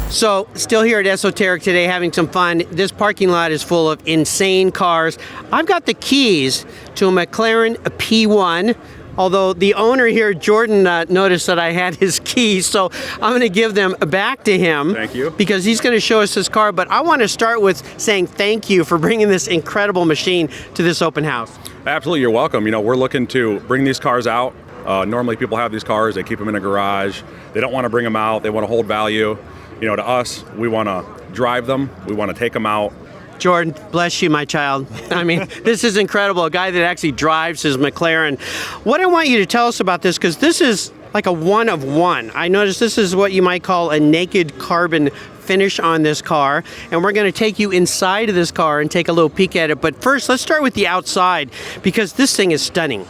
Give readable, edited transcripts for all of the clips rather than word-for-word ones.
So, still here at Esoteric today having some fun. This parking lot is full of insane cars. I've got the keys to a McLaren P1, although the owner here, Jordan, noticed that I had his keys, so I'm going to give them back to him. Thank you. Because he's going to show us this car, but I want to start with saying thank you for bringing this incredible machine to this open house. Absolutely, you're welcome. You know, we're looking to bring these cars out. Normally people have these cars, they keep them in a garage. They don't want to bring them out, they want to hold value. You know, to us, we want to drive them, we want to take them out. Jordan, bless you, my child. I mean, this is incredible. A guy that actually drives his McLaren. What I want you to tell us about this, because this is like a one of one. I noticed this is what you might call a naked carbon finish on this car, and we're going to take you inside of this car and take a little peek at it. But first, let's start with the outside, because this thing is stunning.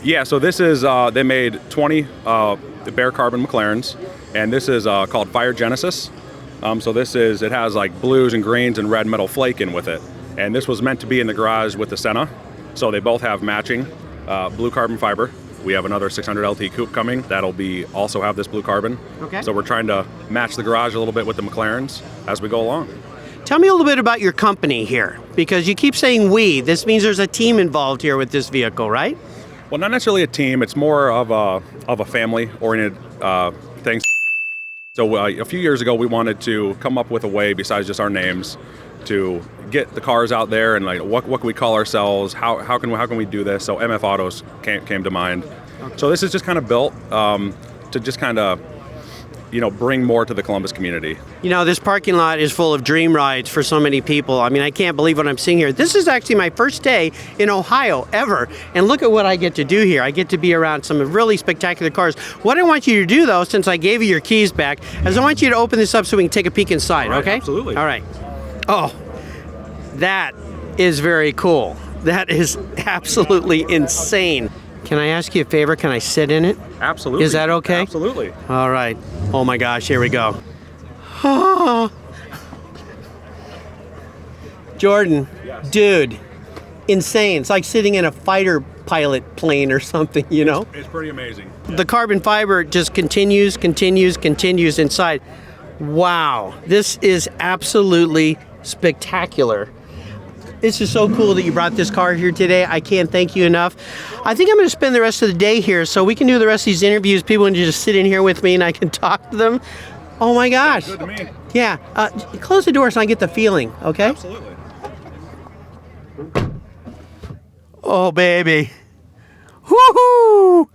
Yeah, so this is, they made 20 bare carbon McLarens, and this is called Fire Genesis. So this is, it has like blues and greens and red metal flake in with it. And this was meant to be in the garage with the Senna. So they both have matching blue carbon fiber. We have another 600 LT coupe coming that'll be also have this blue carbon. Okay. So we're trying to match the garage a little bit with the McLarens as we go along. Tell me a little bit about your company here, because you keep saying we. This means there's a team involved here with this vehicle, right? Well, not necessarily a team. It's more of a family-oriented thing. So a few years ago, we wanted to come up with a way, besides just our names, to get the cars out there and like what can we call ourselves? How can we do this? So MF Autos came to mind. Okay. So this is just kind of built to just kind of, you know, bring more to the Columbus community. You know, this parking lot is full of dream rides for so many people. I mean, I can't believe what I'm seeing here. This is actually my first day in Ohio ever, and look at what I get to do here. I get to be around some really spectacular cars. What I want you to do, though, since I gave you your keys back, is I want you to open this up so we can take a peek inside, right, okay? Absolutely. All right. Oh, that is very cool. That is absolutely insane. Can I ask you a favor? Can I sit in it? Absolutely. Is that okay? Absolutely. All right. Oh my gosh, here we go. Jordan, yes. Dude, insane. It's like sitting in a fighter pilot plane or something, you know? It's pretty amazing. The carbon fiber just continues inside. Wow, this is absolutely spectacular. This is so cool that you brought this car here today. I can't thank you enough. I think I'm going to spend the rest of the day here so we can do the rest of these interviews. People can just sit in here with me and I can talk to them. Oh my gosh. Good to me. Yeah. Close the door so I get the feeling, okay? Absolutely. Oh, baby. Woohoo!